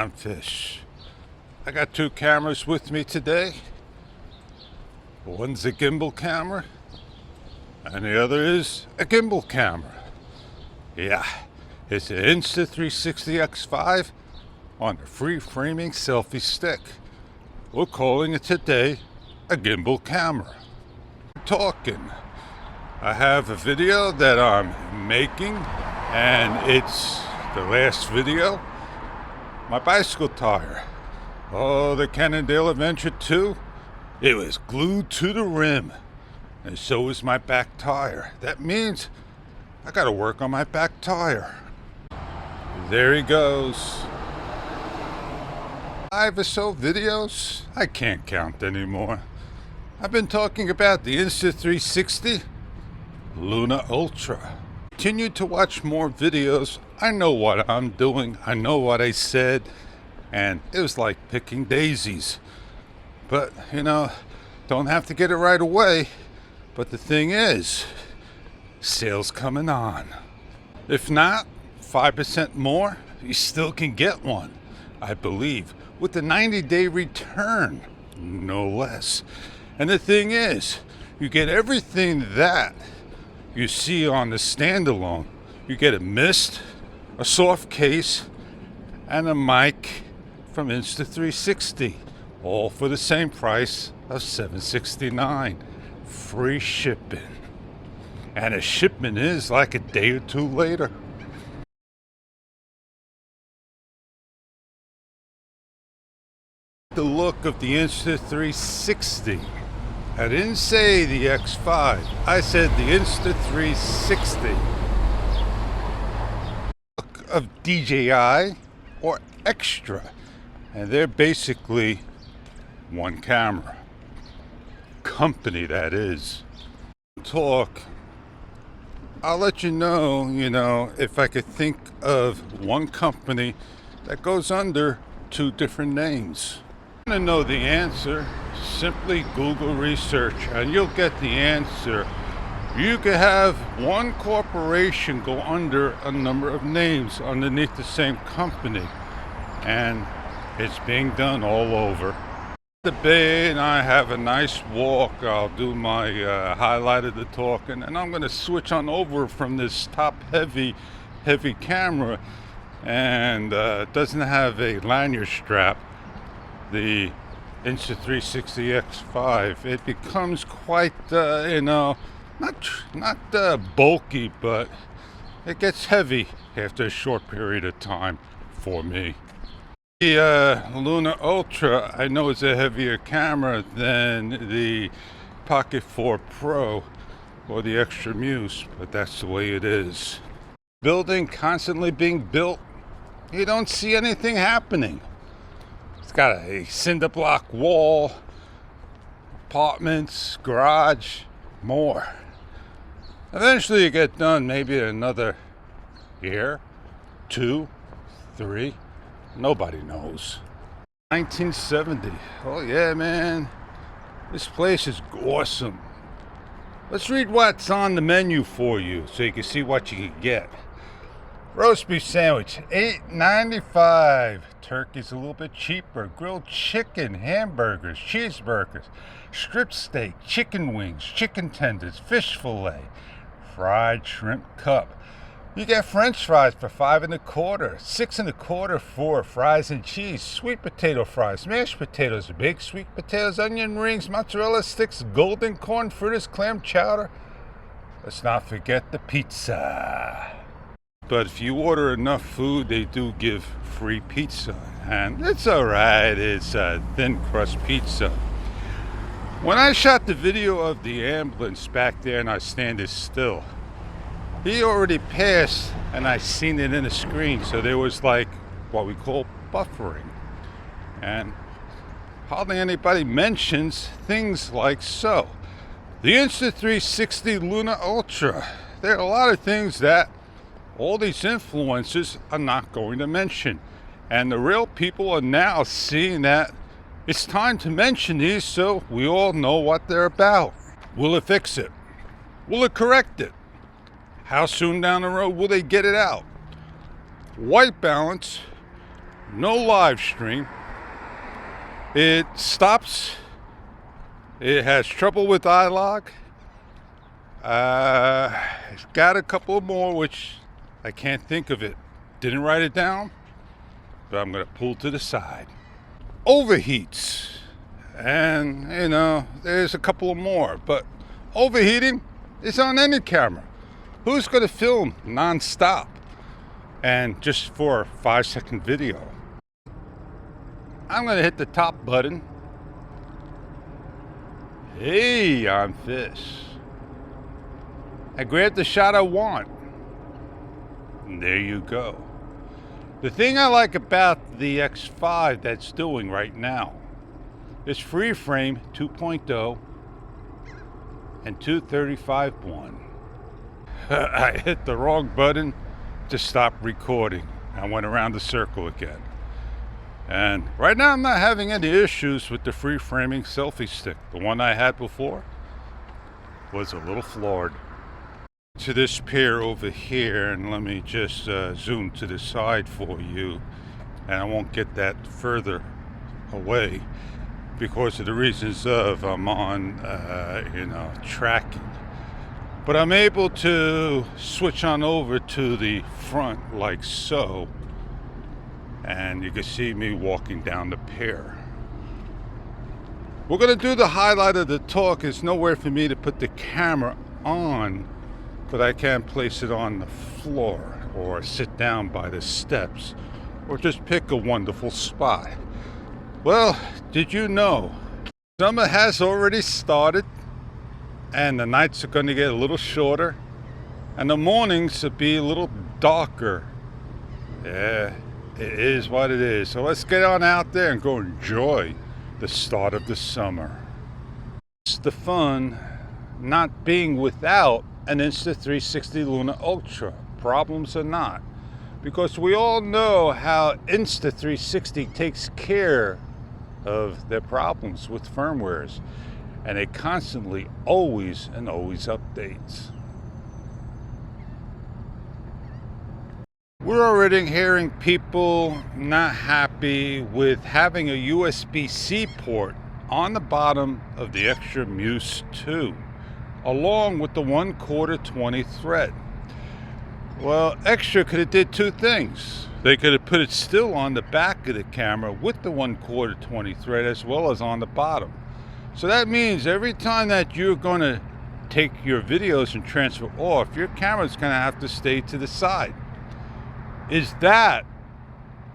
I'm Fish. I got two cameras with me today. One's a gimbal camera, and the other is a gimbal camera. Yeah, it's an Insta360 X5 on a free-framing selfie stick. We're calling it today a gimbal camera. Talking. I have a video that I'm making, and it's the last video. My bicycle tire. Oh, the Cannondale Adventure 2. It was glued to the rim. And so is my back tire. That means I gotta work on my back tire. There he goes. 5 or so videos. I can't count anymore. I've been talking about the Insta360 Luna Ultra. Continue to watch more videos. I know what I'm doing. I know what I said. And it was like picking daisies. But, you know, don't have to get it right away. But the thing is, sale's coming on. If not, 5% more, you still can get one, I believe, with the 90-day return, no less. And the thing is, you get everything that you see on the standalone. You get a mist, a soft case, and a mic from Insta360, all for the same price of $769. Free shipping. And a shipment is like a day or two later. The look of the Insta360. I didn't say the X5, I said the Insta360. Look of DJI or Extra, and they're basically one camera. Company, that is. Talk. I'll let you know, if I could think of one company that goes under two different names. If you want to know the answer, simply Google research and you'll get the answer. You could have one corporation go under a number of names underneath the same company, and it's being done all over. The bay and I have a nice walk. I'll do my highlight of the talking, and I'm going to switch on over from this top heavy camera, and it doesn't have a lanyard strap. The Insta360 X5, it becomes quite not bulky, but it gets heavy after a short period of time for me. The Luna Ultra, I know it's a heavier camera than the Pocket 4 Pro or the Extra Muse, but that's the way it is. Building constantly being built, you don't see anything happening. It's got a cinder block wall, apartments, garage, more. Eventually you get done, maybe another year, 2, 3. Nobody knows. 1970. Oh yeah, man. This place is awesome. Let's read what's on the menu for you so you can see what you can get. Roast beef sandwich, $8.95. Turkey's a little bit cheaper. Grilled chicken, hamburgers, cheeseburgers, strip steak, chicken wings, chicken tenders, fish fillet, fried shrimp cup. You get French fries for $5.25, $6.25 for fries and cheese, sweet potato fries, mashed potatoes, baked sweet potatoes, onion rings, mozzarella sticks, golden corn fritters, clam chowder. Let's not forget the pizza. But if you order enough food, they do give free pizza, and it's alright. It's a thin crust pizza. When I shot the video of the ambulance back there and I standing still, he already passed, and I seen it in the screen, so there was like what we call buffering. And hardly anybody mentions things like so. The Insta360 Luna Ultra. There are a lot of things that all these influencers are not going to mention. And the real people are now seeing that it's time to mention these so we all know what they're about. Will it fix it? Will it correct it? How soon down the road will they get it out? White balance no live stream. It stops. It has trouble with iLog. It's got a couple more, which I can't think of it. Didn't write it down, but I'm going to pull to the side. Overheats. And, you know, there's a couple more, but overheating is on any camera. Who's going to film non-stop and just for a 5-second video? I'm going to hit the top button. Hey, I'm Fish. I grabbed the shot I want. And there you go. The thing I like about the X5 that's doing right now is free frame 2.0 and 235.1. I hit the wrong button to stop recording. I went around the circle again. And right now I'm not having any issues with the free framing selfie stick. The one I had before was a little flawed. To this pair over here, and let me just zoom to the side for you, and I won't get that further away because of the reasons of I'm on tracking, but I'm able to switch on over to the front like so, and you can see me walking down the pair. We're going to do the highlight of the talk. There's nowhere for me to put the camera on, but I can place it on the floor or sit down by the steps or just pick a wonderful spot. Well, did you know summer has already started and the nights are going to get a little shorter and the mornings will be a little darker. Yeah, it is what it is. So let's get on out there and go enjoy the start of the summer. It's the fun not being without an Insta360 Luna Ultra. Problems or not, because we all know how Insta360 takes care of their problems with firmwares, and it constantly always updates. We're already hearing people not happy with having a USB-C port on the bottom of the Extra Muse 2, along with the 1/4 20 thread. Well, Extra could have did two things. They could have put it still on the back of the camera with the 1/4 20 thread as well as on the bottom. So that means every time that you're going to take your videos and transfer off, your camera's going to have to stay to the side. Is that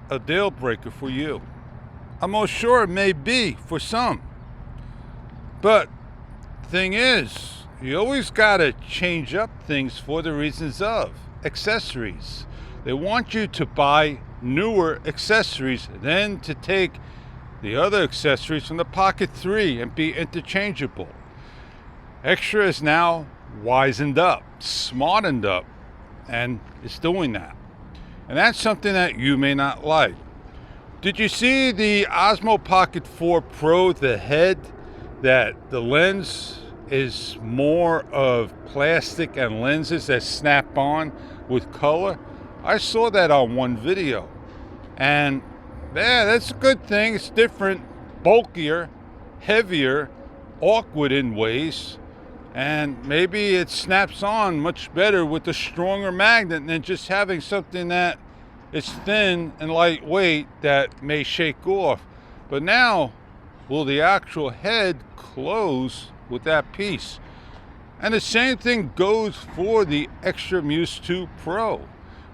a deal breaker for you? I'm most sure it may be for some. But thing is, you always got to change up things for the reasons of accessories. They want you to buy newer accessories than to take the other accessories from the Pocket 3 and be interchangeable. Extra is now wisened up, smartened up, and is doing that. And that's something that you may not like. Did you see the Osmo Pocket 4 Pro, the head, that the lens is more of plastic and lenses that snap on with color? I saw that on one video, and yeah, that's a good thing. It's different, bulkier, heavier, awkward in ways, and maybe it snaps on much better with a stronger magnet than just having something that is thin and lightweight that may shake off. But now, will the actual head close with that piece? And the same thing goes for the Extra Muse 2 Pro.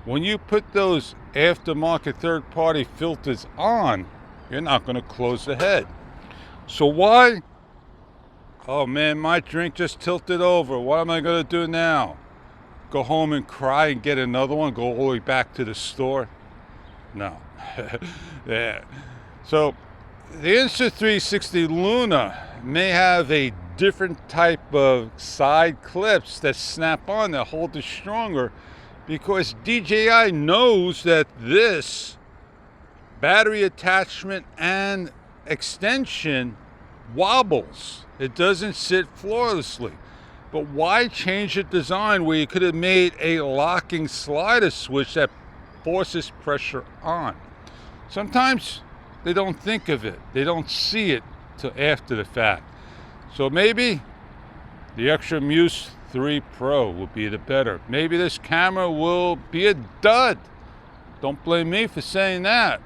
When you put those aftermarket third-party filters on, you're not going to close the head. So why? Oh man, my drink just tilted over. What am I going to do now? Go home and cry and get another one? Go all the way back to the store? No. Yeah. So the Insta360 Luna may have a different type of side clips that snap on that hold it stronger, because DJI knows that this battery attachment and extension wobbles. It doesn't sit flawlessly. But why change the design where you could have made a locking slider switch that forces pressure on? Sometimes they don't think of it. They don't see it till after the fact. So maybe the Extra Muse 3 Pro will be the better. Maybe this camera will be a dud. Don't blame me for saying that.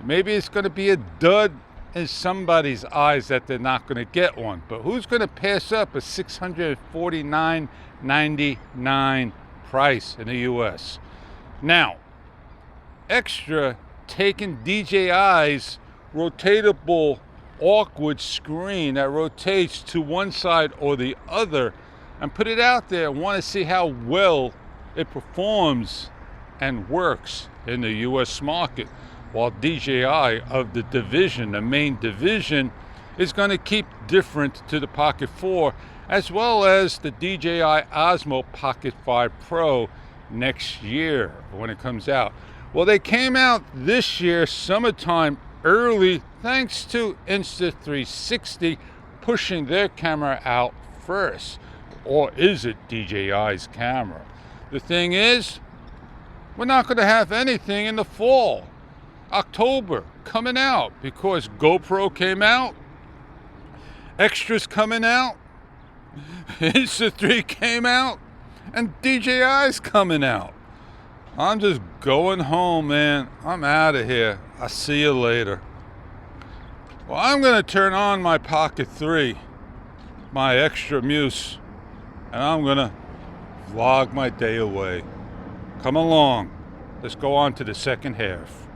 Maybe it's going to be a dud in somebody's eyes that they're not going to get one. But who's going to pass up a $649.99 price in the US? Now, Extra taking DJI's rotatable awkward screen that rotates to one side or the other and put it out there and want to see how well it performs and works in the US market, while DJI of the division, the main division, is going to keep different to the Pocket 4 as well as the DJI Osmo Pocket 5 Pro next year when it comes out. Well, they came out this year, summertime, early, thanks to Insta360 pushing their camera out first. Or is it DJI's camera? The thing is, we're not going to have anything in the fall, October, coming out, because GoPro came out, Extra's coming out, Insta3 came out, and DJI's coming out. I'm just going home, man. I'm out of here. I'll see you later. Well, I'm going to turn on my Pocket 3, my Extra Muse, and I'm going to vlog my day away. Come along. Let's go on to the second half.